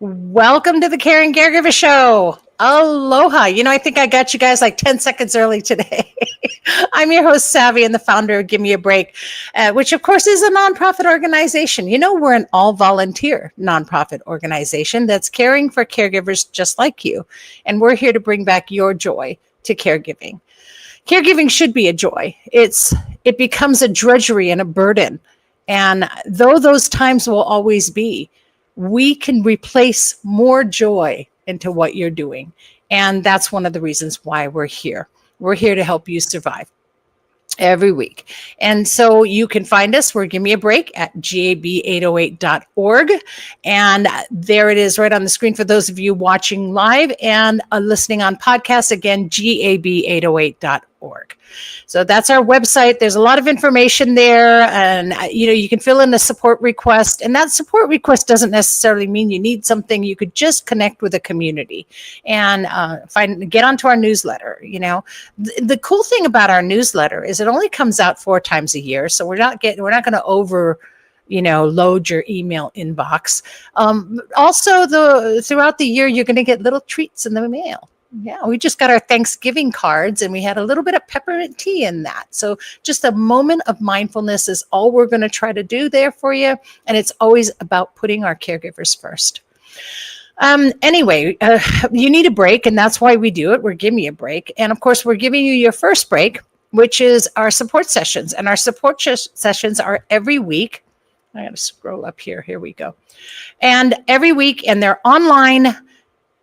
Welcome to the Caring Caregiver Show. Aloha. I think I got you guys like 10 seconds early today. I'm your host, Savy, and the founder of Gimme a Break, which, of course, is a nonprofit organization. We're an all-volunteer nonprofit organization that's caring for caregivers just like you. And we're here to bring back your joy to caregiving. Caregiving should be a joy. It becomes a drudgery and a burden. And though those times will always be, we can replace more joy into what you're doing. And that's one of the reasons why we're here. We're here to help you survive every week. And so you can find us. We're Gimme a Break at gab808.org. And there it is right on the screen for those of you watching live and listening on podcasts. Again, gab808.org. So that's our website. There's a lot of information there, and you can fill in a support request, and that support request doesn't necessarily mean you need something. You could just connect with a community and get onto our newsletter. The cool thing about our newsletter is it only comes out 4 times a year, so we're not going to load your email inbox. Also, throughout the year, you're going to get little treats in the mail. Yeah, we just got our Thanksgiving cards and we had a little bit of peppermint tea in that. So just a moment of mindfulness is all we're going to try to do there for you. And it's always about putting our caregivers first. Anyway, you need a break, and that's why we do it. We're Gimme a Break. And of course, we're giving you your first break, which is our support sessions. And our support sessions are every week. I got to scroll up here. Here we go. And every week, and they're online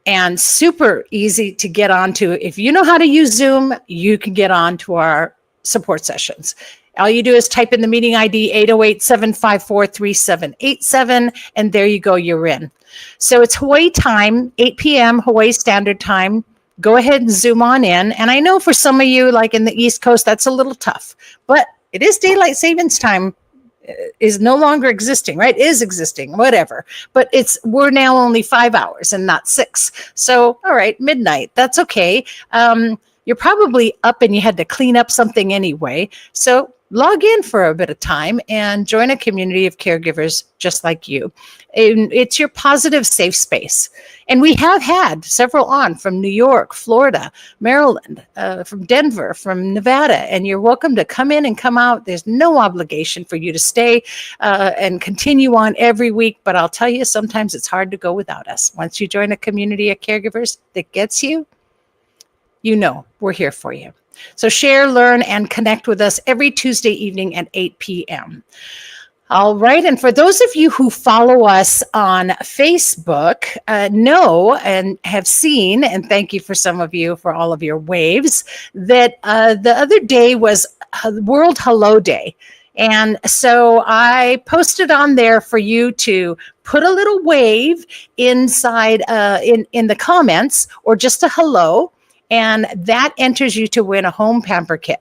and super easy to get onto. If you know how to use Zoom, you can get on to our support sessions. All you do is type in the meeting ID 808-754-3787, and there you go, you're in. So it's Hawaii time, 8 p.m. Hawaii Standard Time. Go ahead and Zoom on in. And I know for some of you, like in the East Coast, that's a little tough, but it is daylight savings time. Is no longer existing, right? Is existing, whatever. But we're now only 5 hours and not 6. So, all right, midnight, that's okay. You're probably up and you had to clean up something anyway. So log in for a bit of time and join a community of caregivers just like you. And it's your positive, safe space. And we have had several on from New York, Florida, Maryland, from Denver, from Nevada. And you're welcome to come in and come out. There's no obligation for you to stay and continue on every week. But I'll tell you, sometimes it's hard to go without us. Once you join a community of caregivers that gets you, we're here for you. So share, learn, and connect with us every Tuesday evening at 8 p.m. All right. And for those of you who follow us on Facebook, know and have seen, and thank you for some of you for all of your waves, that the other day was World Hello Day. And so I posted on there for you to put a little wave inside in the comments, or just a hello. And that enters you to win a home pamper kit.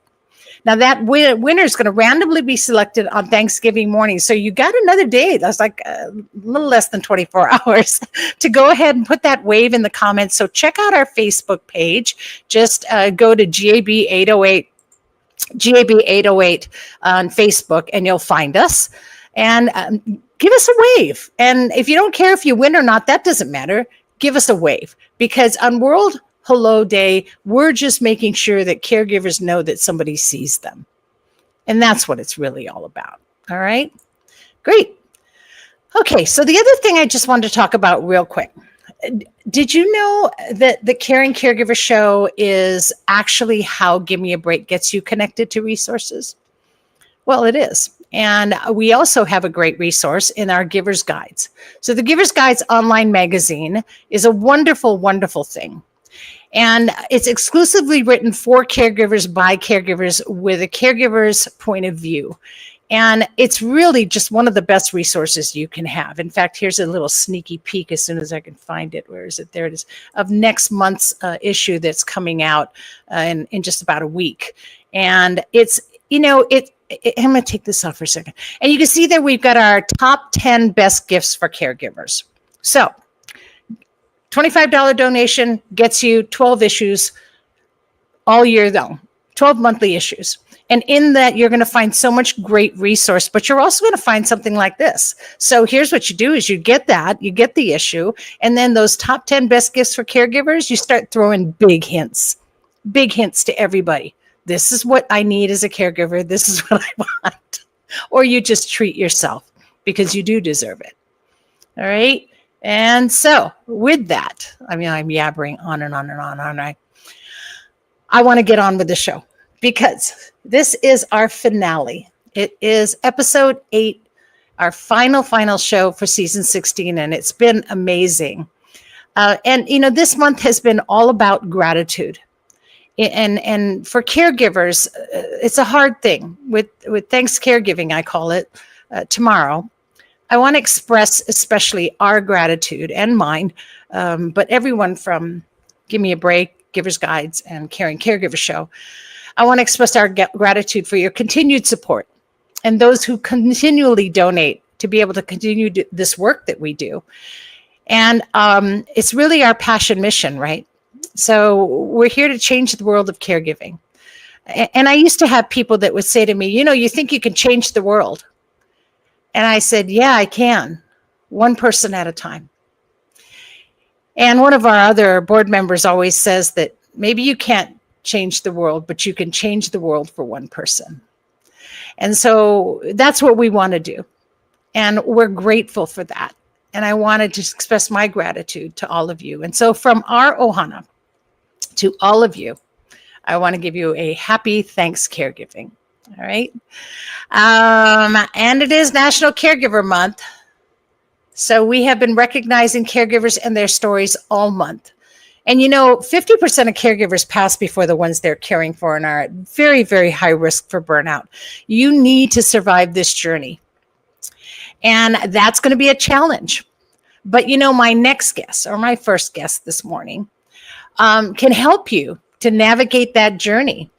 Now that winner is going to randomly be selected on Thanksgiving morning. So you got another day. That's like a little less than 24 hours to go ahead and put that wave in the comments. So check out our Facebook page. Just go to GAB808 on Facebook, and you'll find us. And give us a wave. And if you don't care if you win or not, that doesn't matter. Give us a wave, because on World Hello Day, we're just making sure that caregivers know that somebody sees them. And that's what it's really all about. All right, great. Okay, so the other thing I just wanted to talk about real quick. Did you know that the Caring Caregiver Show is actually how Gimme a Break gets you connected to resources? Well, it is. And we also have a great resource in our Giver's Guides. So the Giver's Guides online magazine is a wonderful, wonderful thing. And it's exclusively written for caregivers by caregivers with a caregiver's point of view. And it's really just one of the best resources you can have. In fact, here's a little sneaky peek as soon as I can find it. Where is it? There it is. Of next month's issue that's coming out in just about a week. And it's, I'm going to take this off for a second. And you can see that we've got our top 10 best gifts for caregivers. So $25 donation gets you 12 issues all year long, 12 monthly issues. And in that, you're going to find so much great resource, but you're also going to find something like this. So here's what you do is you get the issue, and then those top 10 best gifts for caregivers, you start throwing big hints to everybody. This is what I need as a caregiver. This is what I want. Or you just treat yourself because you do deserve it. All right. And so with that, I'm yabbering on and on and on, aren't I? I want to get on with the show because this is our finale. It is episode 8, our final show for season 16, and it's been amazing. And this month has been all about gratitude. And for caregivers, it's a hard thing. With Thanks Caregiving, I call it, tomorrow. I want to express especially our gratitude and mine, but everyone from Gimme a Break, Giver's Guides, and Caring Caregiver Show. I want to express our gratitude for your continued support and those who continually donate to be able to continue this work that we do. And it's really our passion mission, right? So we're here to change the world of caregiving. And I used to have people that would say to me, you think you can change the world? And I said, yeah, I can. One person at a time. And one of our other board members always says that maybe you can't change the world, but you can change the world for one person. And so that's what we want to do. And we're grateful for that. And I wanted to express my gratitude to all of you. And so from our Ohana to all of you, I want to give you a happy Thanks Caregiving. All right. And it is National Caregiver Month. So we have been recognizing caregivers and their stories all month. And 50% of caregivers pass before the ones they're caring for and are at very, very high risk for burnout. You need to survive this journey. And that's going to be a challenge. But my next guest, or my first guest this morning, can help you to navigate that journey.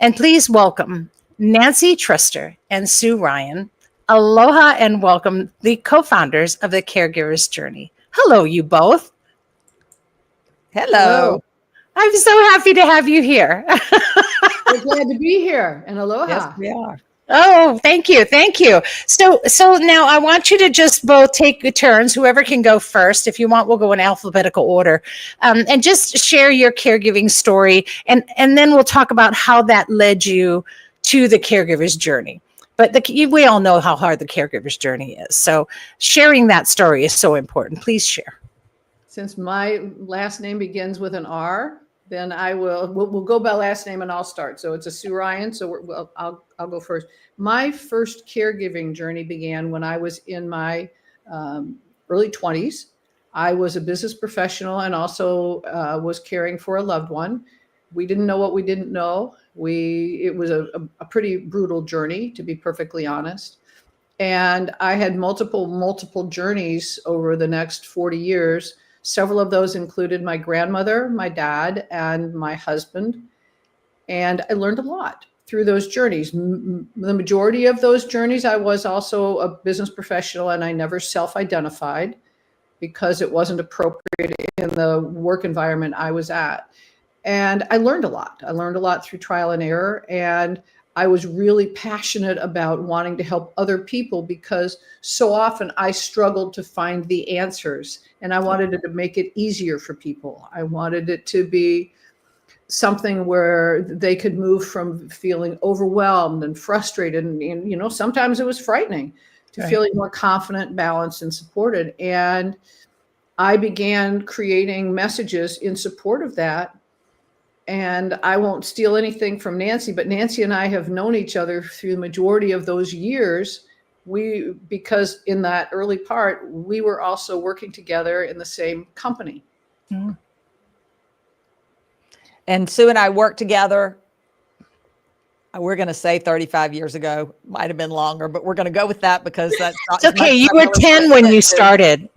And please welcome Nancy Treaster and Sue Ryan. Aloha and welcome the co-founders of the Caregiver's Journey. Hello, you both. Hello. I'm so happy to have you here. We're glad to be here. And aloha. Yes, we are. Oh, thank you. Thank you. So now I want you to just both take turns. Whoever can go first. If you want, we'll go in alphabetical order. And just share your caregiving story. And then we'll talk about how that led you to the caregiver's journey. But we all know how hard the caregiver's journey is. So sharing that story is so important. Please share. Since my last name begins with an R, then we'll go by last name and I'll start. So it's a Sue Ryan. So I'll go first. My first caregiving journey began when I was in my early 20s. I was a business professional and also was caring for a loved one. We didn't know what we didn't know. It was a pretty brutal journey, to be perfectly honest. And I had multiple journeys over the next 40 years. Several of those included my grandmother, my dad, and my husband. And I learned a lot through those journeys. The majority of those journeys, I was also a business professional, and I never self-identified because it wasn't appropriate in the work environment I was at. And I learned a lot. I learned a lot through trial and error. And I was really passionate about wanting to help other people because so often I struggled to find the answers, and I wanted to make it easier for people. I wanted it to be something where they could move from feeling overwhelmed and frustrated. And sometimes it was frightening to feeling more confident, balanced, and supported. And I began creating messages in support of that. And I won't steal anything from Nancy, but Nancy and I have known each other through the majority of those years. Because in that early part, we were also working together in the same company. Mm. And Sue and I worked together. We're going to say 35 years ago, might have been longer, but we're going to go with that because that's not. It's okay. You were 10 when you started.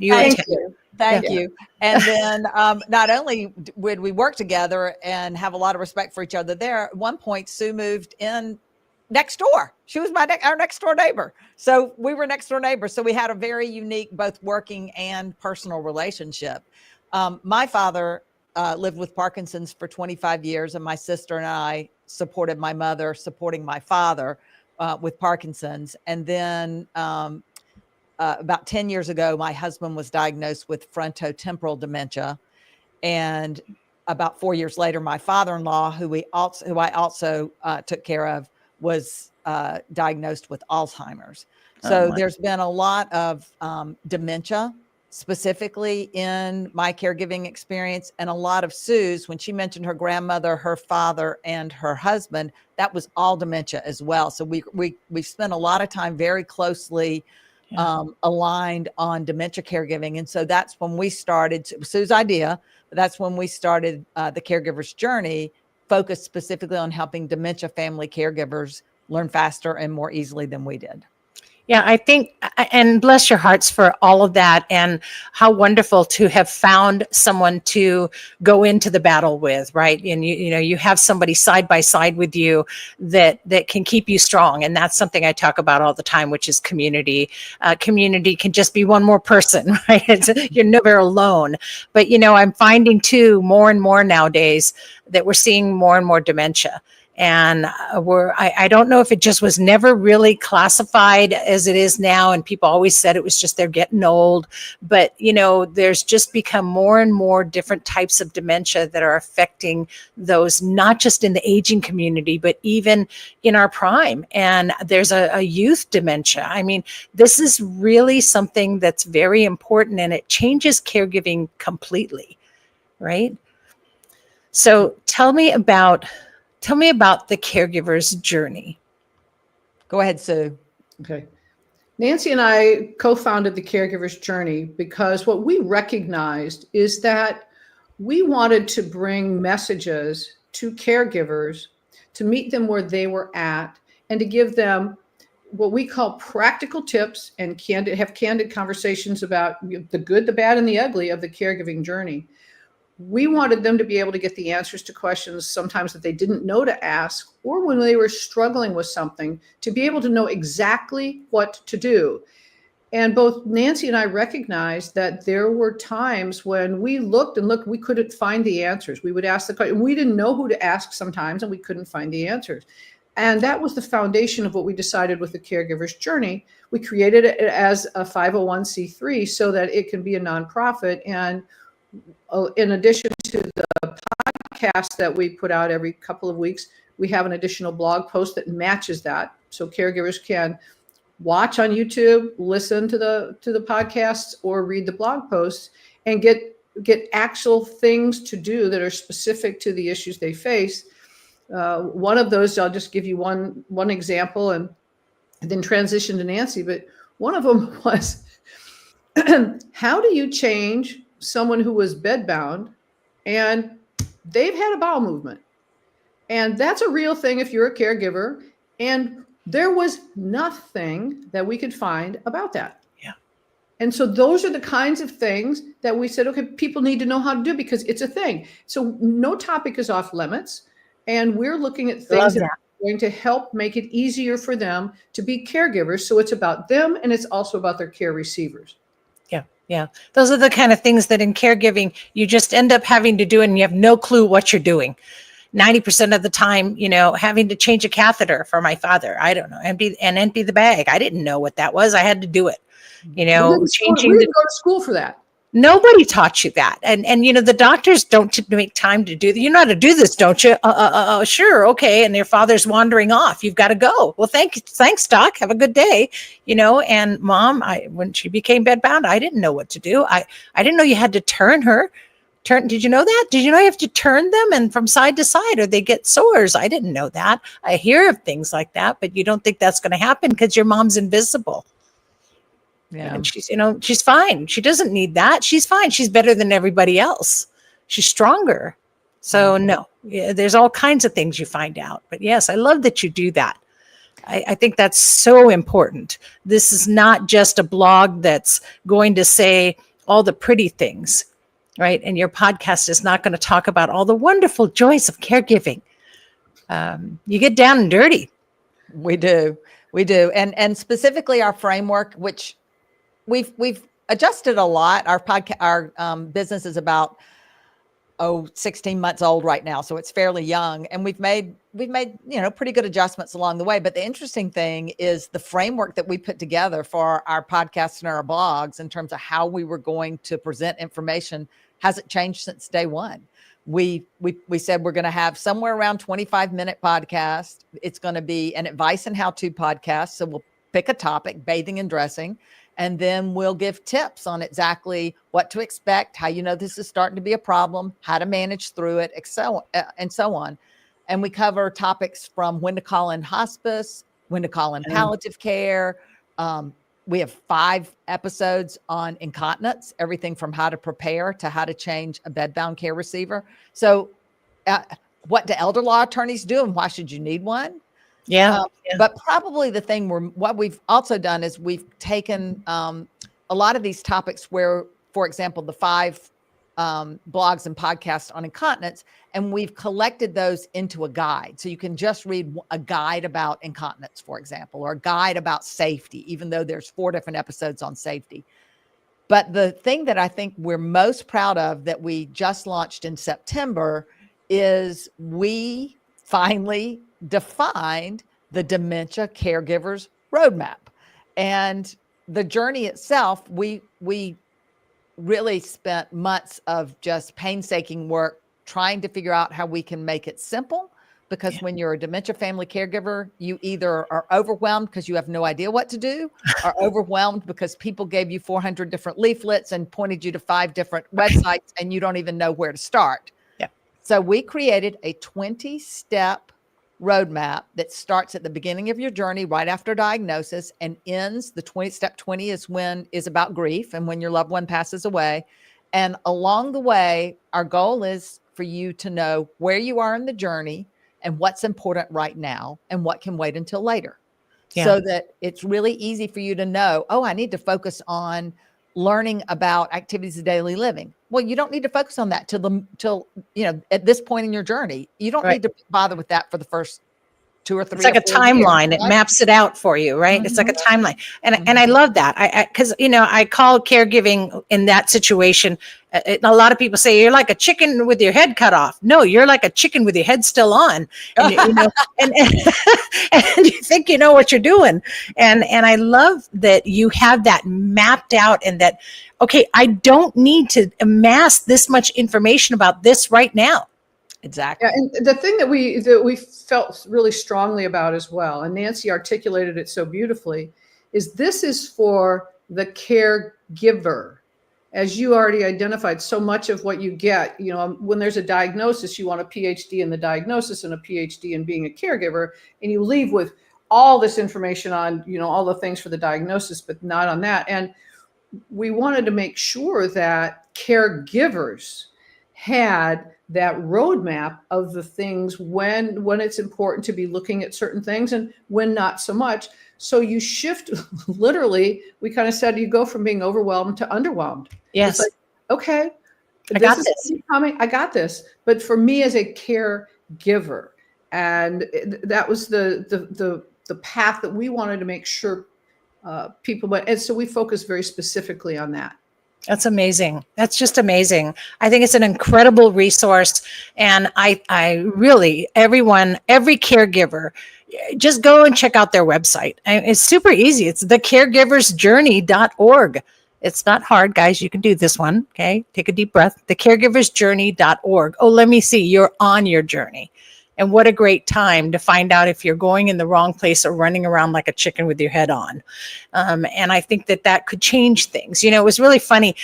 Thank you. And then not only would we work together and have a lot of respect for each other there, at one point, Sue moved in next door. She was our next door neighbor. So we were next door neighbors. So we had a very unique, both working and personal relationship. My father lived with Parkinson's for 25 years, and my sister and I supported my mother, supporting my father with Parkinson's. And then about 10 years ago, my husband was diagnosed with frontotemporal dementia. And about 4 years later, my father-in-law, who I also took care of, was diagnosed with Alzheimer's. So there's been a lot of dementia specifically in my caregiving experience, and a lot of Sue's. When she mentioned her grandmother, her father, and her husband, that was all dementia as well. So we've spent a lot of time very closely aligned on dementia caregiving. And so that's when we started, Sue's idea, but that's when we started the Caregiver's Journey, focused specifically on helping dementia family caregivers learn faster and more easily than we did. Yeah, I think, and bless your hearts for all of that, and how wonderful to have found someone to go into the battle with, right? And you have somebody side by side with you that can keep you strong, and that's something I talk about all the time, which is community. Community can just be one more person, right? You're never alone. But I'm finding too more and more nowadays that we're seeing more and more dementia. And I don't know if it just was never really classified as it is now. And people always said it was just they're getting old. But, there's just become more and more different types of dementia that are affecting those, not just in the aging community, but even in our prime. And there's a youth dementia. I mean, this is really something that's very important, and it changes caregiving completely, right? So tell me about the caregiver's journey. Go ahead, Sue. Okay. Nancy and I co-founded the Caregiver's Journey because what we recognized is that we wanted to bring messages to caregivers to meet them where they were at, and to give them what we call practical tips and have candid conversations about the good, the bad, and the ugly of the caregiving journey. We wanted them to be able to get the answers to questions sometimes that they didn't know to ask, or when they were struggling with something, to be able to know exactly what to do. And both Nancy and I recognized that there were times when we looked, we couldn't find the answers. We would ask the question, we didn't know who to ask sometimes, and we couldn't find the answers. And that was the foundation of what we decided with the Caregiver's Journey. We created it as a 501c3 so that it can be a nonprofit. And in addition to the podcast that we put out every couple of weeks, we have an additional blog post that matches that. So caregivers can watch on YouTube, listen to the podcasts, or read the blog posts and get actual things to do that are specific to the issues they face. One of those, I'll just give you one example and then transition to Nancy. But one of them was, how do you change someone who was bedbound and they've had a bowel movement? And that's a real thing if you're a caregiver. And there was nothing that we could find about that. Yeah. And so those are the kinds of things that we said, okay, people need to know how to do because it's a thing. So no topic is off limits. And we're looking at things that are going to help make it easier for them to be caregivers. So it's about them, and it's also about their care receivers. Yeah. Those are the kind of things that in caregiving, you just end up having to do, and you have no clue what you're doing. 90% of the time, having to change a catheter for my father. I don't know, empty the bag. I didn't know what that was. I had to do it, We didn't go to school for that. Nobody taught you that. And the doctors don't make time to do that. You know how to do this, don't you? Sure. Okay. And your father's wandering off. You've got to go. Well, thanks, doc. Have a good day. And mom, when she became bedbound, I didn't know what to do. I didn't know you had to turn her. Did you know that? Did you know you have to turn them and from side to side or they get sores? I didn't know that. I hear of things like that, but you don't think that's going to happen because your mom's invisible. Yeah. And she's fine. She doesn't need that. She's fine. She's better than everybody else. She's stronger. So no, there's all kinds of things you find out. But yes, I love that you do that. I think that's so important. This is not just a blog that's going to say all the pretty things, right? And your podcast is not going to talk about all the wonderful joys of caregiving. You get down and dirty. We do. And specifically our framework, which we've adjusted a lot. Our podcast, our business is about 16 months old right now. So it's fairly young. And we've made, pretty good adjustments along the way. But the interesting thing is the framework that we put together for our podcasts and our blogs in terms of how we were going to present information hasn't changed since day one. We said we're going to have somewhere around 25-minute podcast. It's going to be an advice and how-to podcast. So we'll pick a topic, bathing and dressing, and then we'll give tips on exactly what to expect, how you know this is starting to be a problem, how to manage through it, and so on. And we cover topics from when to call in hospice, when to call in palliative care. We have 5 episodes on incontinence, everything from how to prepare to how to change a bedbound care receiver. So what do elder law attorneys do and why should you need one? Yeah. But probably the thing what we've also done is we've taken a lot of these topics where, for example, the 5 blogs and podcasts on incontinence, and we've collected those into a guide. So you can just read a guide about incontinence, for example, or a guide about safety, even though there's 4 different episodes on safety. But the thing that I think we're most proud of that we just launched in September is we finally defined the Dementia Caregivers Roadmap. And the journey itself, we really spent months of just painstaking work trying to figure out how we can make it simple. Because when you're a dementia family caregiver, you either are overwhelmed because you have no idea what to do, or overwhelmed because people gave you 400 different leaflets and pointed you to 5 different websites and you don't even know where to start. Yeah. So we created a 20-step roadmap that starts at the beginning of your journey right after diagnosis and ends step 20 is about grief and when your loved one passes away. And along the way, our goal is for you to know where you are in the journey and what's important right now and what can wait until later. Yeah. So that it's really easy for you to know, I need to focus on learning about activities of daily living. Well, you don't need to focus on that till at this point in your journey. You don't need to bother with that for the first 2 or 3. It's like a timeline. Years, right? It maps it out for you, right? Mm-hmm. It's like a timeline. And I love that. Because I call caregiving in that situation. A lot of people say you're like a chicken with your head cut off. No, you're like a chicken with your head still on. And, and you think you know what you're doing. And I love that you have that mapped out and that, okay, I don't need to amass this much information about this right now. Exactly. Yeah, and the thing that we felt really strongly about as well, and Nancy articulated it so beautifully, is this is for the caregiver. As you already identified, so much of what you get, when there's a diagnosis, you want a PhD in the diagnosis and a PhD in being a caregiver, and you leave with all this information on, all the things for the diagnosis, but not on that. And we wanted to make sure that caregivers had that roadmap of the things when it's important to be looking at certain things and when not so much. So you shift, literally, we kind of said you go from being overwhelmed to underwhelmed. Yes. It's like, okay, I got this. I got this. But for me as a caregiver, and that was the path that we wanted to make sure people went. And so we focused very specifically on that. That's amazing. That's just amazing. I think it's an incredible resource. And I really, every caregiver, just go and check out their website. It's super easy. It's thecaregiversjourney.org. It's not hard, guys. You can do this one. Okay. Take a deep breath. Thecaregiversjourney.org. Oh, let me see. You're on your journey. And what a great time to find out if you're going in the wrong place or running around like a chicken with your head on. And I think that could change things. It was really funny.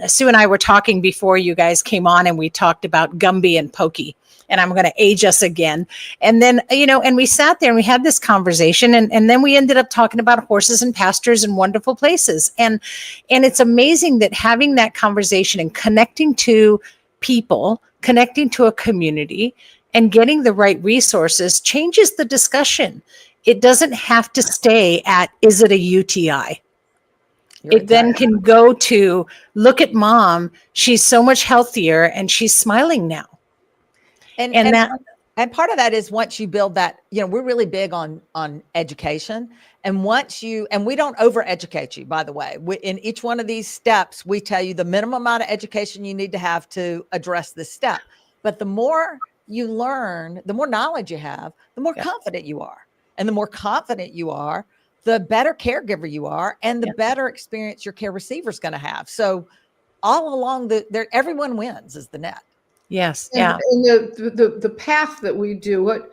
Sue and I were talking before you guys came on and we talked about Gumby and Pokey. And I'm going to age us again. And then, and we sat there and we had this conversation and then we ended up talking about horses and pastures and wonderful places. And it's amazing that having that conversation and connecting to people, connecting to a community, and getting the right resources changes the discussion. It doesn't have to stay at, is it a UTI? It then can go to, look at mom, she's so much healthier and she's smiling now. And And part of that is once you build that, we're really big on education. And and we don't over educate you, by the way. In each one of these steps, we tell you the minimum amount of education you need to have to address this step. But the more you learn, the more knowledge you have, the more confident you are. And the more confident you are, the better caregiver you are, and the better experience your care receiver is going to have. So all along everyone wins is the net. Yes. And the path that we do,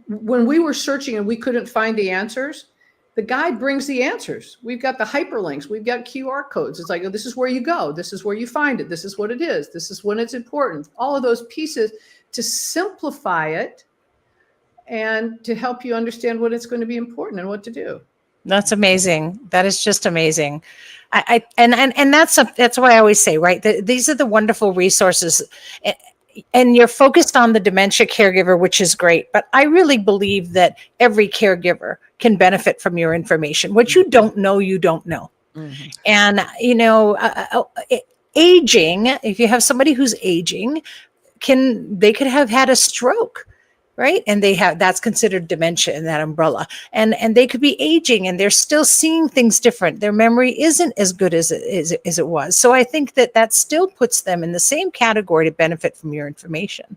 when we were searching and we couldn't find the answers, the guide brings the answers. We've got the hyperlinks. We've got QR codes. It's like, oh, this is where you go. This is where you find it. This is what it is. This is when it's important. All of those pieces to simplify it and to help you understand when it's going to be important and what to do. That's amazing. That is just amazing. And that's why I always say, right, these are the wonderful resources, and you're focused on the dementia caregiver, which is great. But I really believe that every caregiver can benefit from your information. What you don't know, you don't know. Mm-hmm. And, aging, if you have somebody who's aging, they could have had a stroke. Right. And that's considered dementia in that umbrella. And they could be aging and they're still seeing things different. Their memory isn't as good as it was. So I think that still puts them in the same category to benefit from your information.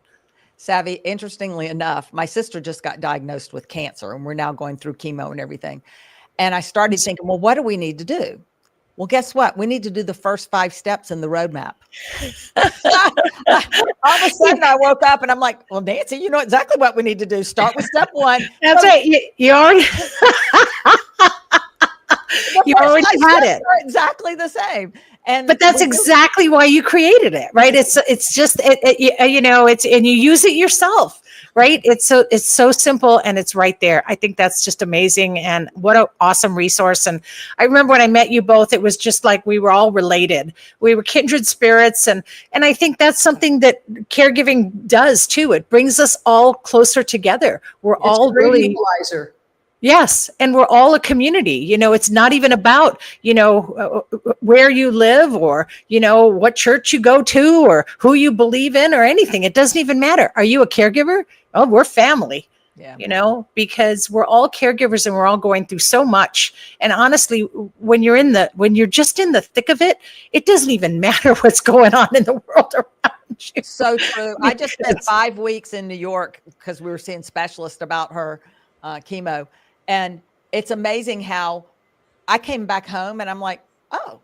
Savvy, interestingly enough, my sister just got diagnosed with cancer and we're now going through chemo and everything. And I started thinking, well, what do we need to do? Well, guess what? We need to do the first 5 steps in the roadmap. All of a sudden I woke up and I'm like, well, Nancy, you know exactly what we need to do. Start with step 1. That's right. You already, you already had it. Exactly the same. But that's exactly why you created it, right? It's just, it's, and you use it yourself, right? It's so simple and it's right there. I think that's just amazing. And what an awesome resource. And I remember when I met you both, it was just like we were all related. We were kindred spirits. And I think that's something that caregiving does too. It brings us all closer together. We're all really equalizer. Yes. And we're all a community. It's not even about, where you live or, what church you go to or who you believe in or anything. It doesn't even matter. Are you a caregiver? Oh, we're family. Yeah. Because we're all caregivers and we're all going through so much. And honestly, when you're just in the thick of it, it doesn't even matter what's going on in the world around you. So true. I just spent 5 weeks in New York because we were seeing specialists about her chemo. And it's amazing how I came back home and I'm like, oh,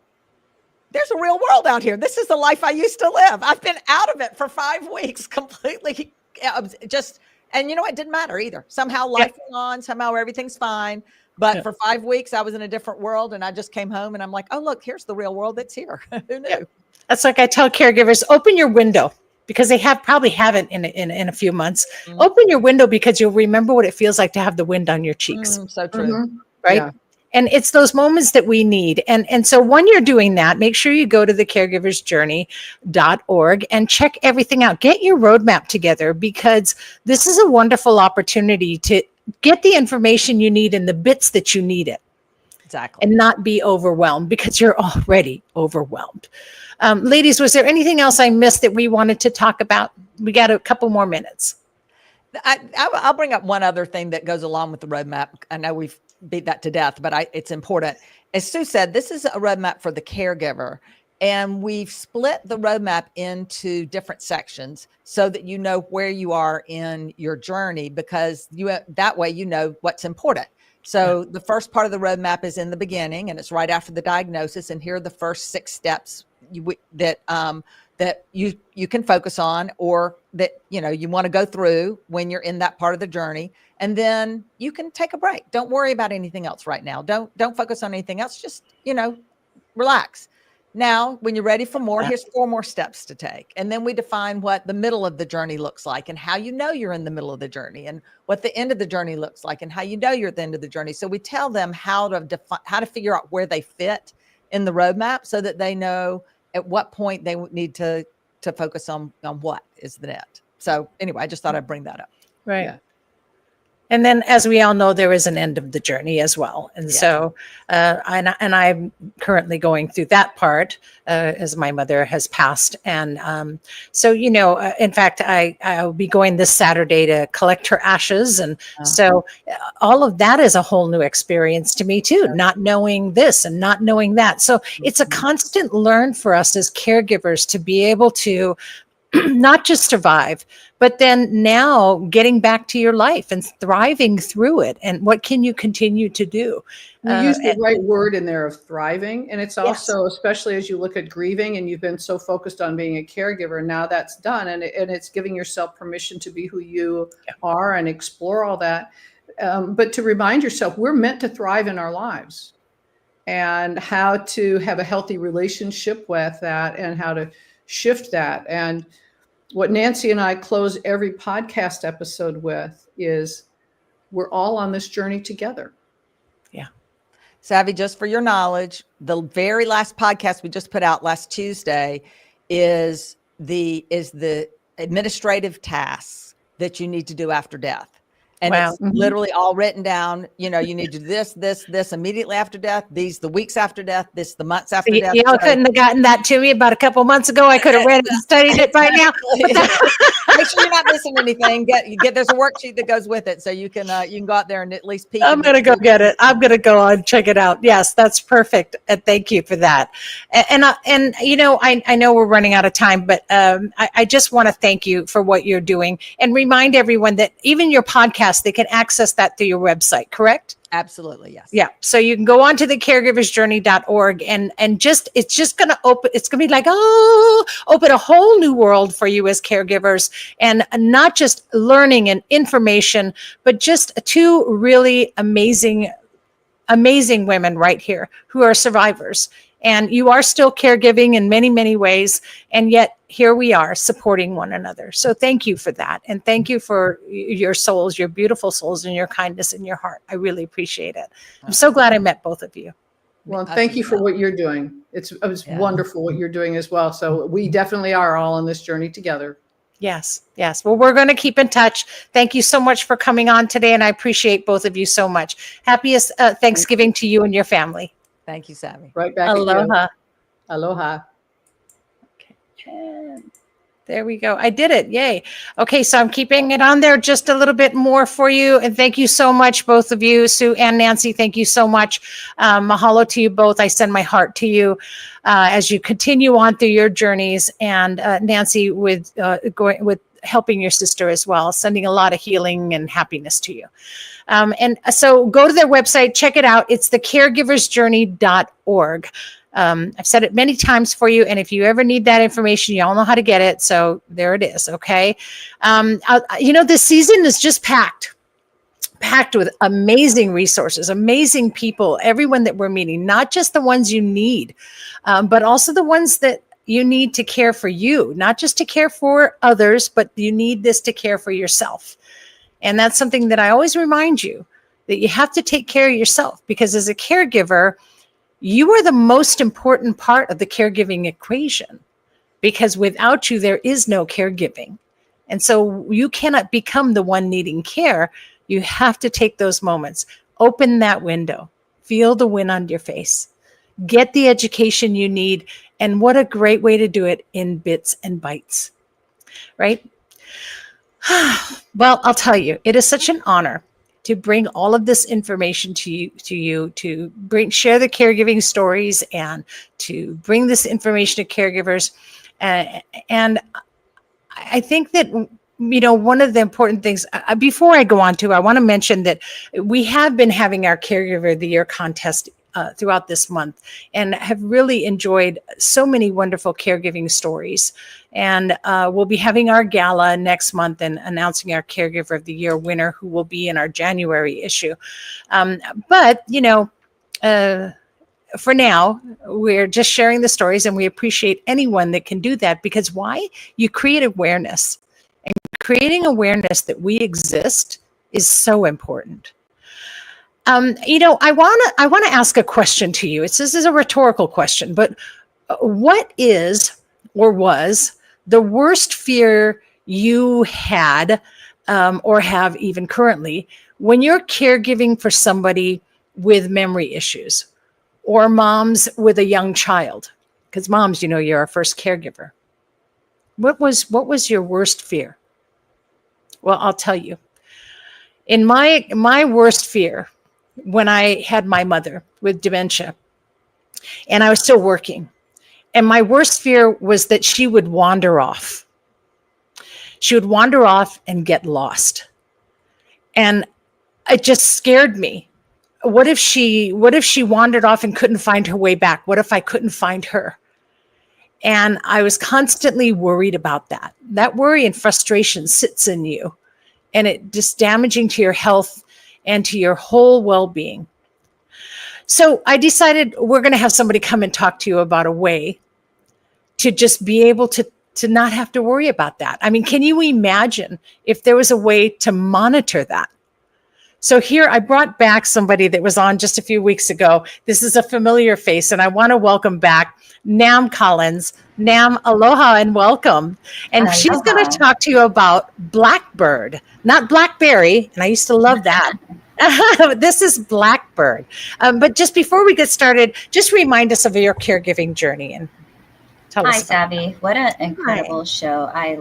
there's a real world out here. This is the life I used to live. I've been out of it for 5 weeks completely. And it didn't matter either. Somehow life went on, somehow everything's fine. But for 5 weeks, I was in a different world and I just came home and I'm like, oh, look, here's the real world that's here. Who knew? Yeah. That's like I tell caregivers, open your window. Because they probably haven't in a few months. Mm-hmm. Open your window because you'll remember what it feels like to have the wind on your cheeks. So true. Mm-hmm. Right? Yeah. And it's those moments that we need. And so when you're doing that, make sure you go to thecaregiversjourney.org and check everything out. Get your roadmap together because this is a wonderful opportunity to get the information you need in the bits that you need it. Exactly. And not be overwhelmed because you're already overwhelmed. Ladies, was there anything else I missed that we wanted to talk about? We got a couple more minutes. I'll bring up one other thing that goes along with the roadmap. I know we've beat that to death, but it's important. As Sue said, this is a roadmap for the caregiver. And we've split the roadmap into different sections so that you know where you are in your journey because that way you know what's important. So the first part of the roadmap is in the beginning and it's right after the diagnosis. And here are the first 6 steps that you can focus on or that, you want to go through when you're in that part of the journey. And then you can take a break. Don't worry about anything else right now. Don't focus on anything else. Just, relax. Now, when you're ready for more, here's 4 more steps to take. And then we define what the middle of the journey looks like and how you're in the middle of the journey and what the end of the journey looks like and how you're at the end of the journey. So we tell them how to figure out where they fit in the roadmap so that they know at what point they need to focus on what is the net. So anyway, I just thought I'd bring that up. Right. Yeah. And then, as we all know, there is an end of the journey as well. And so, and I'm currently going through that part as my mother has passed. And so, in fact, I'll be going this Saturday to collect her ashes. And so all of that is a whole new experience to me too, not knowing this and not knowing that. So it's a constant learn for us as caregivers to be able to not just survive, but then now getting back to your life and thriving through it. And what can you continue to do? You use the right word in there of thriving. And it's also, Yes. especially as you look at grieving and you've been so focused on being a caregiver, now that's done. And it's giving yourself permission to be who you are and explore all that. But to remind yourself, we're meant to thrive in our lives, and how to have a healthy relationship with that and how to shift that. And what Nancy and I close every podcast episode with is, we're all on this journey together. Yeah. Savvy, just for your knowledge, the very last podcast we just put out last Tuesday is the administrative tasks that you need to do after death. And it's literally all written down. You need to do this immediately after death, these the weeks after death, this the months after death. Y'all couldn't have gotten that to me about a couple months ago. I could have read it and studied it by now. Make sure you're not missing anything. There's a worksheet that goes with it, so you can go out there and at least peek. I'm gonna go get it. I'm gonna go and check it out. Yes, that's perfect. And thank you for that. And I know we're running out of time, but I just want to thank you for what you're doing and remind everyone that even your podcast, they can access that through your website, correct? Absolutely, yes. Yeah. So you can go on to the caregiversjourney.org and it's just going to open, it's going to be like, open a whole new world for you as caregivers, and not just learning and information, but just two really amazing women right here who are survivors. And you are still caregiving in many, many ways. And yet here we are supporting one another. So thank you for that. And thank you for your souls, your beautiful souls, and your kindness and your heart. I really appreciate it. I'm so glad I met both of you. Well, thank you for what you're doing. It's wonderful what you're doing as well. So we definitely are all on this journey together. Yes. Yes. Well, we're going to keep in touch. Thank you so much for coming on today. And I appreciate both of you so much. Happiest Thanksgiving to you and your family. Thank you, Savvy. Right back. Aloha. Aloha. Okay. There we go. I did it. Yay. Okay. So I'm keeping it on there just a little bit more for you. And thank you so much, both of you. Sue and Nancy, thank you so much. Mahalo to you both. I send my heart to you as you continue on through your journeys. And Nancy, with helping your sister as well, sending a lot of healing and happiness to you. And so go to their website, check it out. It's the caregiversjourney.org. I've said it many times for you. And if you ever need that information, you all know how to get it. So there it is. Okay. This season is just packed with amazing resources, amazing people, everyone that we're meeting, not just the ones you need, but also the ones that you need to care for you, not just to care for others, but you need this to care for yourself. And that's something that I always remind you, that you have to take care of yourself, because as a caregiver, you are the most important part of the caregiving equation, because without you, there is no caregiving. And so you cannot become the one needing care. You have to take those moments, open that window, feel the wind on your face, get the education you need. And what a great way to do it, in bits and bytes, right? Well, I'll tell you, it is such an honor to bring all of this information to you, to share the caregiving stories, and to bring this information to caregivers. And I think that, one of the important things, before I go on to, I want to mention that we have been having our Caregiver of the Year contest throughout this month, and have really enjoyed so many wonderful caregiving stories. And we'll be having our gala next month and announcing our Caregiver of the Year winner, who will be in our January issue. But for now, we're just sharing the stories, and we appreciate anyone that can do that, because why? You create awareness, and creating awareness that we exist is so important. I want to ask a question to you. This is a rhetorical question, but what is or was the worst fear you had or have even currently when you're caregiving for somebody with memory issues or moms with a young child, because moms, you know, you're our first caregiver. What was your worst fear? Well, I'll tell you. In my worst fear, when I had my mother with dementia, and I was still working, and my worst fear was that she would wander off. She would wander off and get lost. And it just scared me. What if she wandered off and couldn't find her way back? What if I couldn't find her? And I was constantly worried about that. That worry and frustration sits in you, and it just damaging to your health and to your whole well-being. So I decided we're going to have somebody come and talk to you about a way to just be able to not have to worry about that. I mean, can you imagine if there was a way to monitor that? So here I brought back somebody that was on just a few weeks ago. This is a familiar face, and I want to welcome back Nam Collins. Nam, aloha and welcome. And she's going to talk to you about Blackbird, not Blackberry. And I used to love that. This is Blackbird. But just before we get started, just remind us of your caregiving journey and tell us. Hi, Savy. What an incredible show. I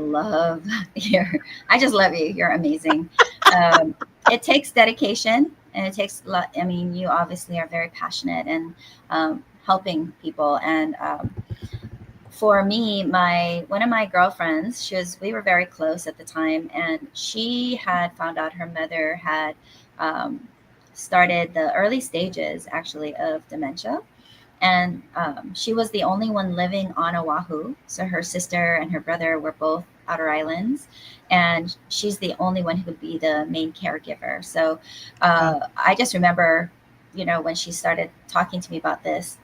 just love you. You're amazing. It takes dedication, and it takes a lot. I mean, you obviously are very passionate and helping people. And for me, one of my girlfriends, we were very close at the time, and she had found out her mother had started the early stages, actually, of dementia. And she was the only one living on Oahu. So her sister and her brother were both outer islands, and she's the only one who would be the main caregiver. So I just remember, when she started talking to me about this,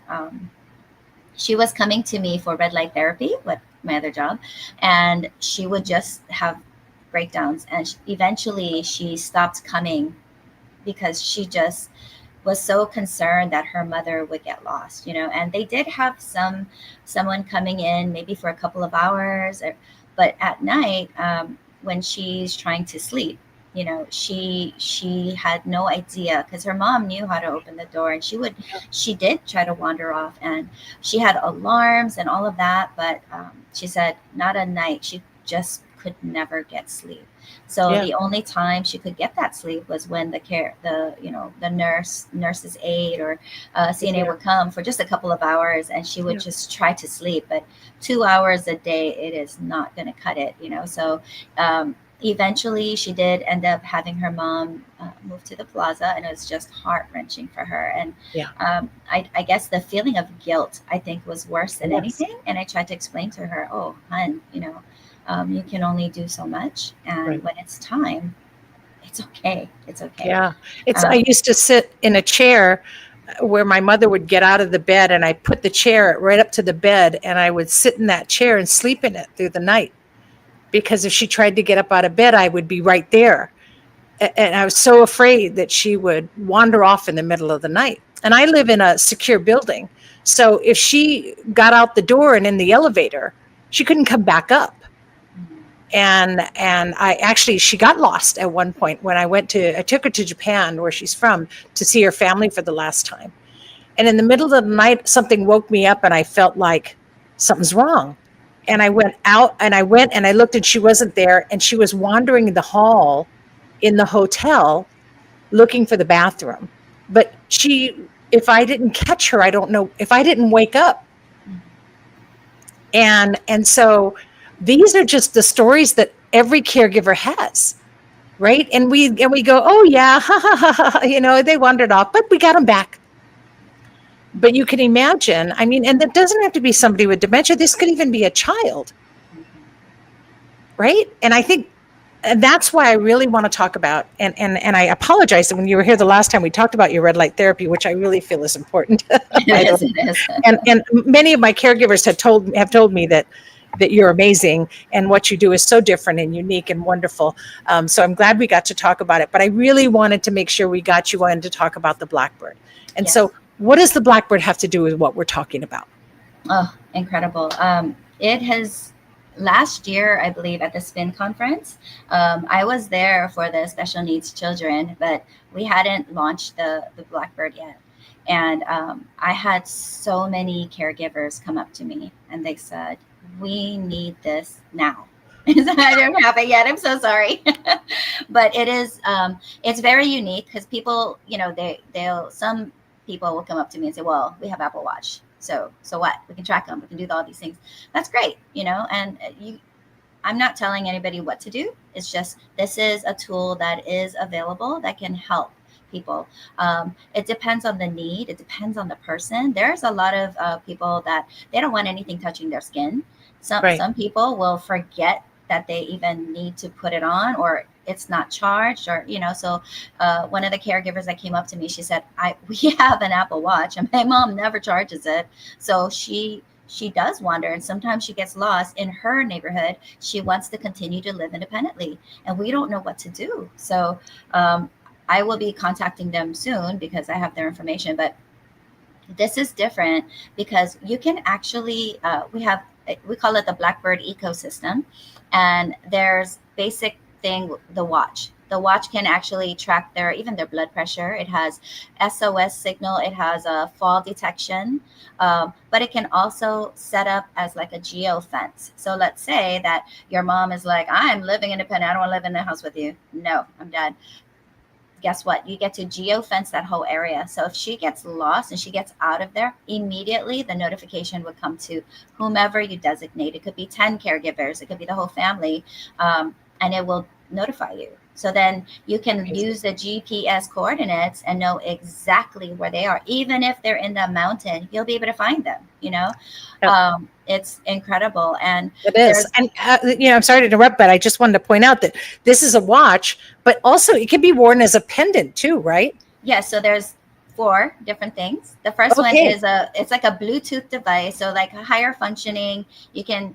she was coming to me for red light therapy, what my other job, and she would just have breakdowns. And eventually she stopped coming because she just was so concerned that her mother would get lost, and they did have someone coming in maybe for a couple of hours, but at night, when she's trying to sleep, she had no idea, because her mom knew how to open the door, and she did try to wander off, and she had alarms and all of that, but she said not at night. She just could never get sleep. So the only time she could get that sleep was when the nurse's aide or CNA would come for just a couple of hours, and she would just try to sleep. But 2 hours a day, it is not going to cut it, So eventually she did end up having her mom move to the plaza, and it was just heart-wrenching for her. And I guess the feeling of guilt, I think, was worse than anything. And I tried to explain to her, oh, hon, you can only do so much, and when it's time, it's okay. It's okay. Yeah, I used to sit in a chair where my mother would get out of the bed, and I put the chair right up to the bed, and I would sit in that chair and sleep in it through the night, because if she tried to get up out of bed, I would be right there, and I was so afraid that she would wander off in the middle of the night. And I live in a secure building, so if she got out the door and in the elevator, she couldn't come back up. And she got lost at one point when I took her to Japan, where she's from, to see her family for the last time. And in the middle of the night, something woke me up, and I felt like something's wrong. And I went out, and I looked, and she wasn't there. And she was wandering in the hall in the hotel looking for the bathroom. But if I didn't catch her, I don't know if I didn't wake up. And so these are just the stories that every caregiver has, right? And we go, oh yeah, ha, ha, ha, ha, they wandered off, but we got them back. But you can imagine, I mean, and that doesn't have to be somebody with dementia. This could even be a child, right? And I think that's why I really want to talk about, and I apologize that when you were here the last time, we talked about your red light therapy, which I really feel is important. It is. And many of my caregivers have told me that you're amazing, and what you do is so different and unique and wonderful. So I'm glad we got to talk about it, but I really wanted to make sure we got you on to talk about the Blackbird. And so what does the Blackbird have to do with what we're talking about? Oh, incredible. It has last year, I believe, at the SPIN conference. I was there for the special needs children, but we hadn't launched the Blackbird yet. And I had so many caregivers come up to me and they said, we need this now. I don't have it yet. I'm so sorry. But it is, it's very unique because people, some people will come up to me and say, well, we have Apple Watch. So what? We can track them. We can do all these things. That's great. And I'm not telling anybody what to do. It's just, this is a tool that is available that can help people. It depends on the need. It depends on the person. There's a lot of people that they don't want anything touching their skin. Some people will forget that they even need to put it on, or it's not charged, or so one of the caregivers that came up to me, she said, we have an Apple Watch and my mom never charges it, so she does wonder, and sometimes she gets lost in her neighborhood. She wants to continue to live independently, and we don't know what to do. So I will be contacting them soon because I have their information. But this is different because you can actually we call it the Blackbird ecosystem, and there's basic thing, the watch. The watch can actually track their blood pressure. It has SOS signal. It has a fall detection, but it can also set up as like a geo fence. So let's say that your mom is like, I'm living independent. I don't want to live in the house with you. No, I'm done. Guess what? You get to geo fence that whole area. So if she gets lost and she gets out of there, immediately the notification would come to whomever you designate. It could be 10 caregivers. It could be the whole family. And it will notify you. So then you can use the GPS coordinates and know exactly where they are. Even if they're in the mountain, you'll be able to find them, Yep. It's incredible. And it is. And, I'm sorry to interrupt, but I just wanted to point out that this is a watch, but also it can be worn as a pendant too, right? Yeah. So there's 4 different things. The first one is it's like a Bluetooth device. So like a higher functioning, you can,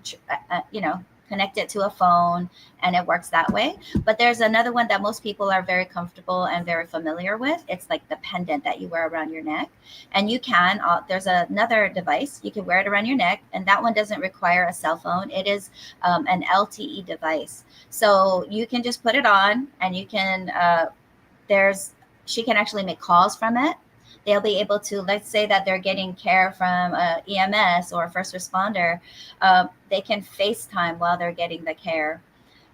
connect it to a phone and it works that way. But there's another one that most people are very comfortable and very familiar with. It's like the pendant that you wear around your neck. And you can, there's another device, you can wear it around your neck, and that one doesn't require a cell phone. It is an LTE device. So you can just put it on and you can, she can actually make calls from it. They'll be able to, let's say that they're getting care from EMS or first responder, they can FaceTime while they're getting the care.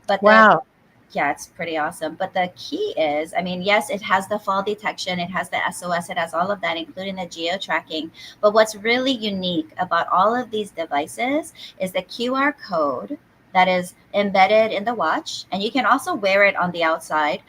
But wow. Yeah, it's pretty awesome. But the key is, yes, it has the fall detection, it has the SOS, it has all of that, including the geo tracking. But what's really unique about all of these devices is the QR code that is embedded in the watch. And you can also wear it on the outside.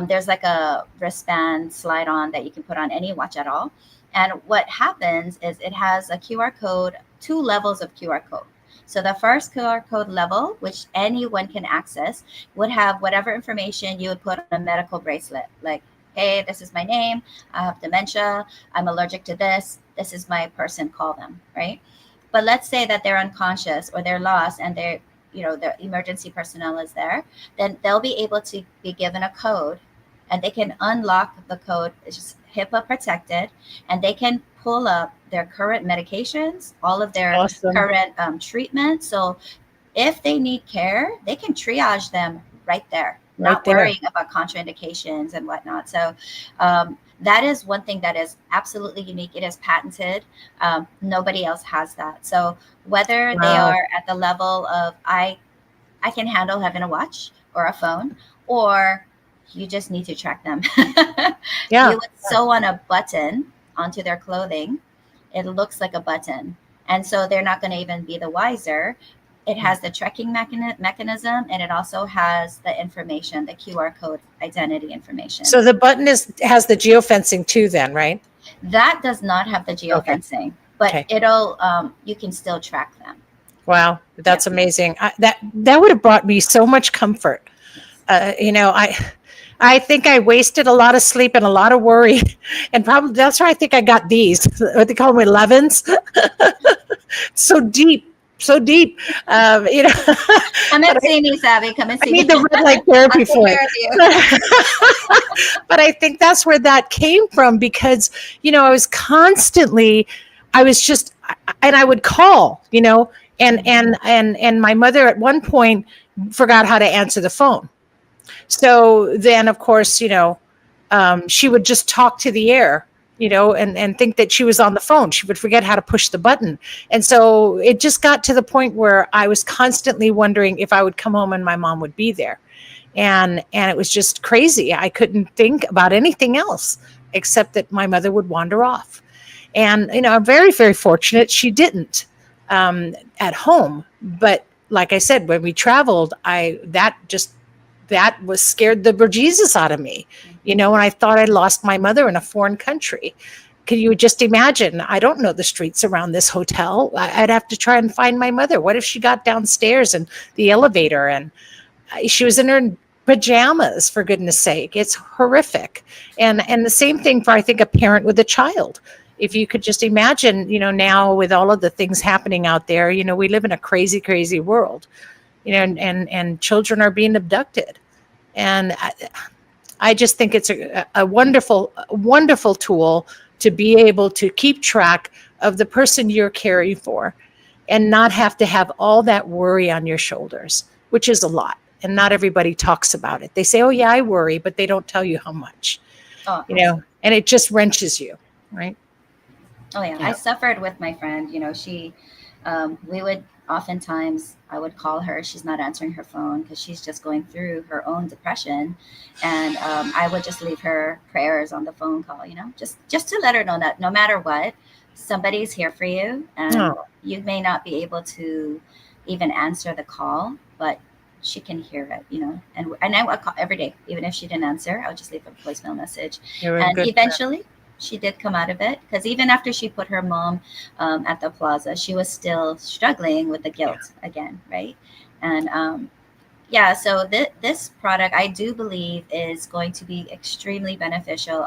There's like a wristband slide on that you can put on any watch at all. And what happens is it has a QR code, 2 levels of QR code. So the first QR code level, which anyone can access, would have whatever information you would put on a medical bracelet. Like, hey, this is my name, I have dementia, I'm allergic to this is my person, call them, right? But let's say that they're unconscious or they're lost and the emergency personnel is there, then they'll be able to be given a code and they can unlock the code. It's just HIPAA protected, and they can pull up their current medications, all of their current treatments. So if they need care, they can triage them right there, not worrying about contraindications and whatnot. So that is one thing that is absolutely unique. It is patented. Nobody else has that. So whether they are at the level of I can handle having a watch or a phone, or you just need to track them. You would sew on a button onto their clothing. It looks like a button. And so they're not going to even be the wiser. It has the tracking mechanism, and it also has the information, the QR code identity information. So the button has the geofencing too then, right? That does not have the geofencing, but it'll, you can still track them. Wow. That's amazing. That would have brought me so much comfort. I think I wasted a lot of sleep and a lot of worry, and probably that's why I think I got these, what they call them 11s. So deep. Come and see me, Savy. Come and see me. I need the red light therapy for it. But I think that's where that came from, because, I was constantly, and I would call, And my mother at one point forgot how to answer the phone. So then, of course, she would just talk to the air, and think that she was on the phone. She would forget how to push the button. And so it just got to the point where I was constantly wondering if I would come home and my mom would be there. And it was just crazy. I couldn't think about anything else except that my mother would wander off. And, I'm very, very fortunate she didn't at home. But like I said, when we traveled, that was scared the bejesus out of me, and I thought I lost my mother in a foreign country. Can you just imagine? I don't know the streets around this hotel. I'd have to try and find my mother. What if she got downstairs in the elevator and she was in her pajamas, for goodness sake? It's horrific. And the same thing for, I think, a parent with a child. If you could just imagine, now with all of the things happening out there, we live in a crazy, crazy world, and children are being abducted. And I just think it's a wonderful, wonderful tool to be able to keep track of the person you're caring for and not have to have all that worry on your shoulders, which is a lot. And not everybody talks about it. They say, oh, yeah, I worry, but they don't tell you how much, and it just wrenches you, right? Oh, yeah. I suffered with my friend. We would oftentimes, I would call her. She's not answering her phone because she's just going through her own depression. And I would just leave her prayers on the phone call, just to let her know that no matter what, somebody's here for you. And you may not be able to even answer the call, but she can hear it, and I would call every day. Even if she didn't answer, I would just leave a voicemail message. And eventually she did come out of it, because even after she put her mom at the plaza, she was still struggling with the guilt again, right? And so this product, I do believe, is going to be extremely beneficial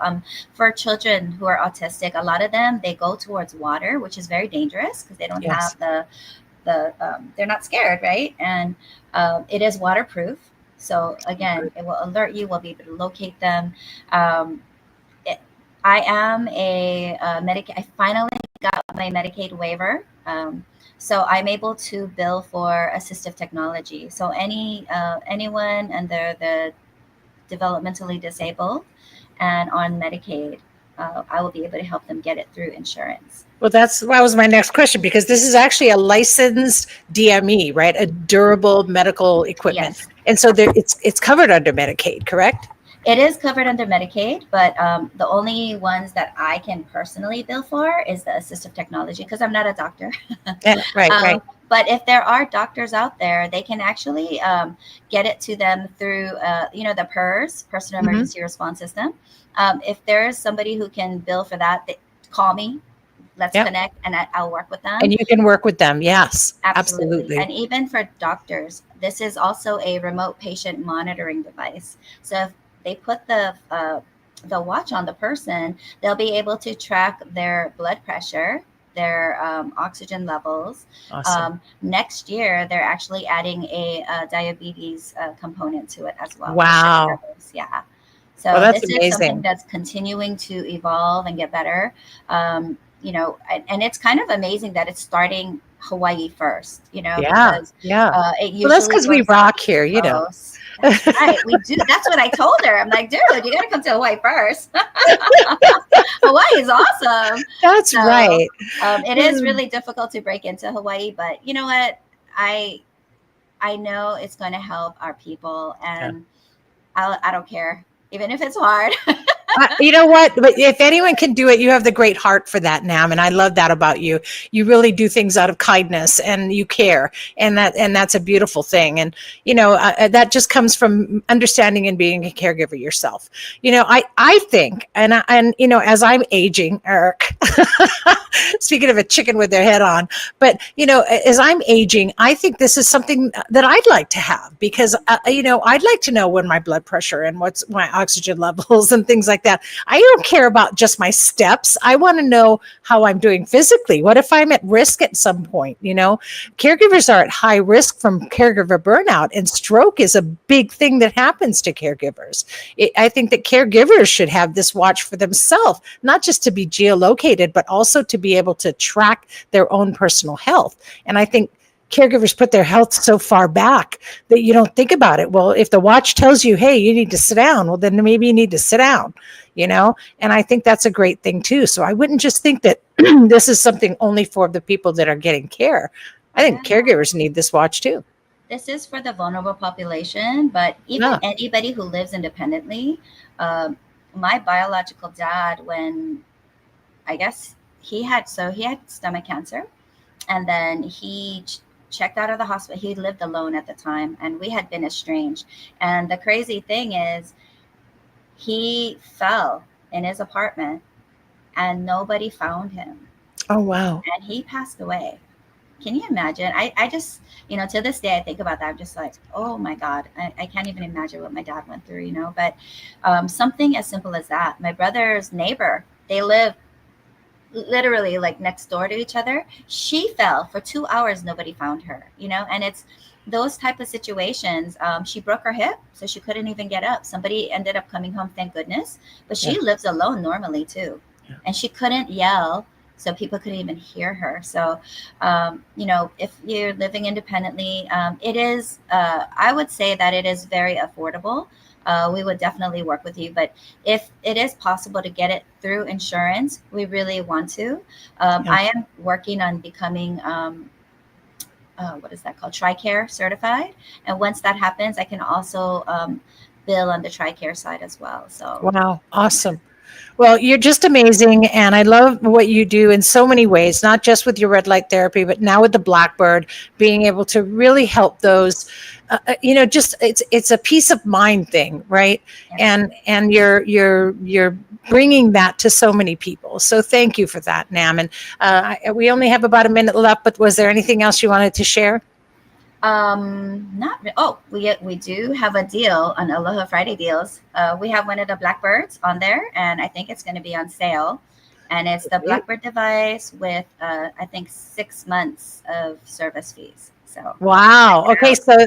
for children who are autistic. A lot of them, they go towards water, which is very dangerous because they don't have they're not scared, right? And it is waterproof. So again, it will alert you. We'll be able to locate them. I am I finally got my Medicaid waiver. So I'm able to bill for assistive technology. So anyone under the developmentally disabled and on Medicaid, I will be able to help them get it through insurance. Well, that was my next question, because this is actually a licensed DME, right? A durable medical equipment. Yes. And so it's covered under Medicaid, correct? It is covered under Medicaid, but the only ones that I can personally bill for is the assistive technology, because I'm not a doctor. Yeah, right. But if there are doctors out there, they can actually get it to them through, the PERS, Personal Emergency Response System. If there is somebody who can bill for that, call me. Let's connect, and I'll work with them. And you can work with them. Yes, absolutely. absolutely. And even for doctors, this is also a remote patient monitoring device. So if they put the watch on the person, they'll be able to track their blood pressure, their oxygen levels. Awesome. Next year, they're actually adding a diabetes component to it as well. Wow. Yeah. So this amazing. is something that's continuing to evolve and get better. And it's kind of amazing that it's starting Hawaii first, because it usually that's because we rock here, That's right, we do. That's what I told her. I'm like, dude, you got to come to Hawaii first. Hawaii is awesome. That's right. It is really difficult to break into Hawaii, but you know what? I know it's going to help our people, and I don't care, even if it's hard. You know what? But if anyone can do it, you have the great heart for that, Nam, and I love that about you. You really do things out of kindness, and you care, and that's a beautiful thing. And that just comes from understanding and being a caregiver yourself. I think, and as I'm aging, Eric, speaking of a chicken with their head on, but as I'm aging, I think this is something that I'd like to have, because I'd like to know when my blood pressure and what's my oxygen levels and things like that. I don't care about just my steps. I want to know how I'm doing physically. What if I'm at risk at some point? Caregivers are at high risk from caregiver burnout, and stroke is a big thing that happens to caregivers. I think that caregivers should have this watch for themselves, not just to be geolocated, but also to be able to track their own personal health. And I think caregivers put their health so far back that you don't think about it. Well, if the watch tells you, hey, you need to sit down, well, then maybe you need to sit down, and I think that's a great thing too. So I wouldn't just think that this is something only for the people that are getting care. I think caregivers need this watch too. This is for the vulnerable population, but even anybody who lives independently. My biological dad, when I guess he had stomach cancer, and then he checked out of the hospital. He lived alone at the time, and we had been estranged. And the crazy thing is, he fell in his apartment and nobody found him. Oh, wow. And he passed away. Can you imagine? I just, to this day, I think about that. I'm just like, oh my God, I can't even imagine what my dad went through, but something as simple as that. My brother's neighbor, they live literally like next door to each other. She fell for 2 hours. Nobody found her, and it's those type of situations. She broke her hip, so she couldn't even get up. Somebody ended up coming home, thank goodness, but she lives alone normally too. And she couldn't yell, so people couldn't even hear her. So, if you're living independently, it is, I would say that it is very affordable. We would definitely work with you. But if it is possible to get it through insurance, we really want to. I am working on becoming, what is that called? TRICARE certified. And once that happens, I can also bill on the TRICARE side as well. So wow, awesome. Well, you're just amazing, and I love what you do in so many ways, not just with your red light therapy, but now with the Blackbird, being able to really help those, just it's a peace of mind thing, right? Yeah. And you're bringing that to so many people. So thank you for that, Nam. And we only have about a minute left, but was there anything else you wanted to share? We do have a deal on Aloha Friday deals. We have one of the Blackbirds on there, and I think it's going to be on sale. And it's the Blackbird device with, I think, 6 months of service fees. So wow. Okay. So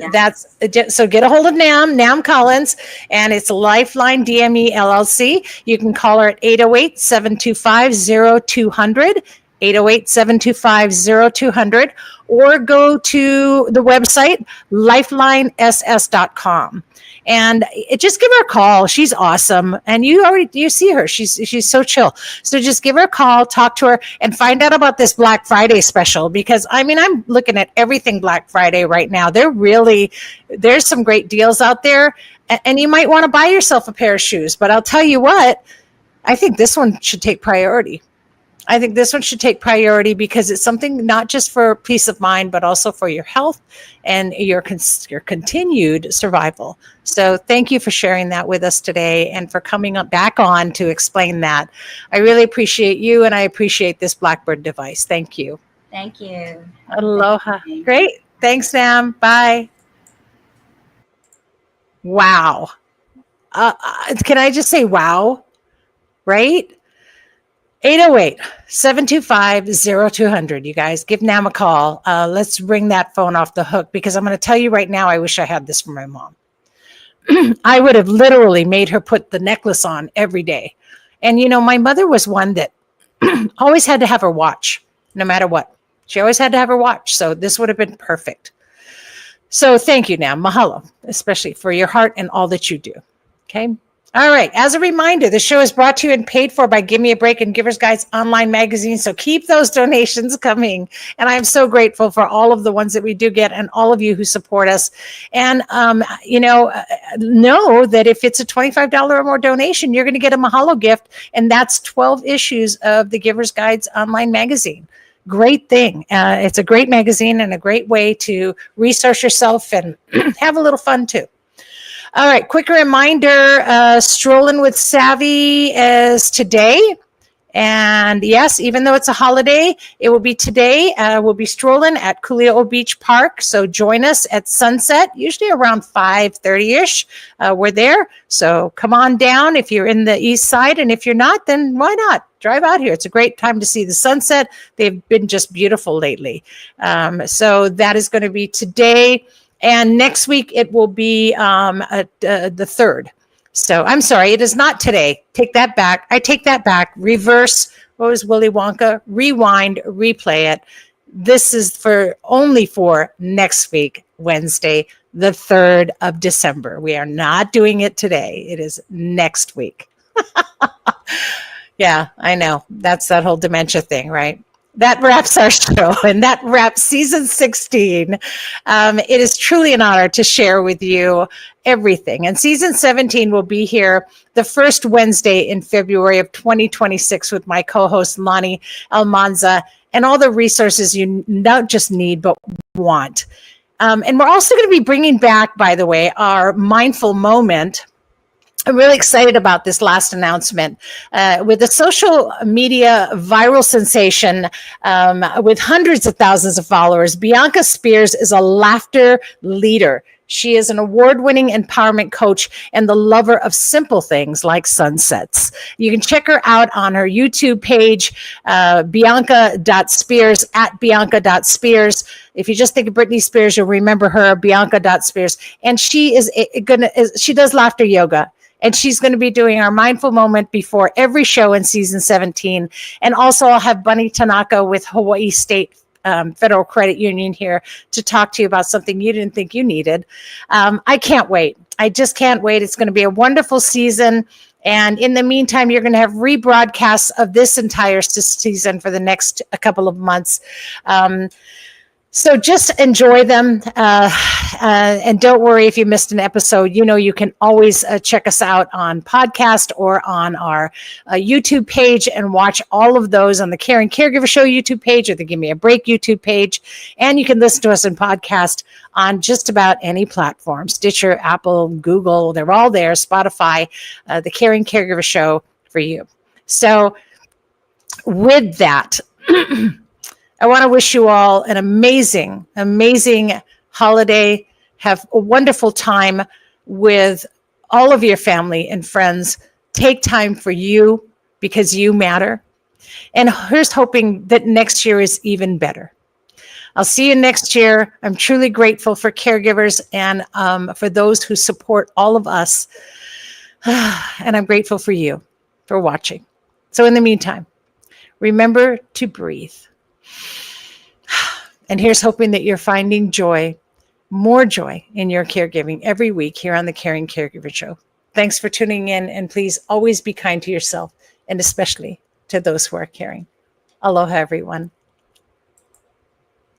so get a hold of Nam Collins, and it's Lifeline DME LLC. You can call her at 808-725-0200. 808-725-0200, or go to the website lifeliness.com and just give her a call. She's awesome, and you see her. She's so chill. So just give her a call, talk to her, and find out about this Black Friday special, because I'm looking at everything Black Friday right now. There's some great deals out there, and you might want to buy yourself a pair of shoes. But I'll tell you what, I think this one should take priority. Because it's something not just for peace of mind, but also for your health and your continued survival. So thank you for sharing that with us today, and for coming back on to explain that. I really appreciate you, and I appreciate this Blackbird device. Thank you. Thank you. Aloha. Great. Thanks, Sam. Bye. Wow. Can I just say wow? Right? 808-725-0200. You guys, give Nam a call. Let's ring that phone off the hook, because I'm going to tell you right now, I wish I had this for my mom. I would have literally made her put the necklace on every day. And, my mother was one that always had to have her watch, no matter what. She always had to have her watch. So this would have been perfect. So thank you, Nam. Mahalo, especially for your heart and all that you do. Okay. All right. As a reminder, the show is brought to you and paid for by Gimme a Break and Givers Guides online magazine. So keep those donations coming. And I'm so grateful for all of the ones that we do get, and all of you who support us. And, know that if it's a $25 or more donation, you're going to get a Mahalo gift. And that's 12 issues of the Givers Guides online magazine. Great thing. It's a great magazine and a great way to resource yourself and have a little fun too. All right, quick reminder, Strolling with Savy is today. And yes, even though it's a holiday, it will be today. We'll be strolling at Kuli'o Beach Park. So join us at sunset, usually around 5:30-ish. We're there. So come on down if you're in the east side. And if you're not, then why not? Drive out here. It's a great time to see the sunset. They've been just beautiful lately. So that is going to be today. And next week, it will be the 3rd. So I'm sorry, it is not today. Take that back. I take that back. Reverse. What was Willy Wonka? Rewind, replay it. This is only for next week, Wednesday, the 3rd of December. We are not doing it today. It is next week. Yeah, I know. That's that whole dementia thing, right? That wraps our show, and that wraps season 16. It is truly an honor to share with you everything. And season 17 will be here the first Wednesday in February of 2026 with my co-host Lonnie Almanza, and all the resources you not just need, but want. And we're also going to be bringing back, by the way, our mindful moment. I'm really excited about this last announcement. With the social media viral sensation with hundreds of thousands of followers, Bianca Spears is a laughter leader. She is an award-winning empowerment coach and the lover of simple things like sunsets. You can check her out on her YouTube page, bianca.spears, at bianca.spears. If you just think of Britney Spears, you'll remember her, bianca.spears. And she she does laughter yoga. And she's going to be doing our mindful moment before every show in season 17. And also I'll have Bunny Tanaka with Hawaii State Federal Credit Union here to talk to you about something you didn't think you needed. I can't wait. I just can't wait. It's going to be a wonderful season. And in the meantime, you're going to have rebroadcasts of this entire season for the next couple of months. So just enjoy them. And don't worry if you missed an episode. You can always check us out on podcast or on our YouTube page and watch all of those on the Caring Caregiver Show YouTube page or the Gimme a Break YouTube page. And you can listen to us in podcast on just about any platform, Stitcher, Apple, Google, they're all there, Spotify, the Caring Caregiver Show for you. So with that, I want to wish you all an amazing, amazing holiday. Have a wonderful time with all of your family and friends. Take time for you because you matter. And here's hoping that next year is even better. I'll see you next year. I'm truly grateful for caregivers and for those who support all of us. And I'm grateful for you for watching. So in the meantime, remember to breathe. And here's hoping that you're finding joy, more joy in your caregiving every week here on the Caring Caregiver Show. Thanks for tuning in, and please always be kind to yourself and especially to those who are caring. Aloha, everyone.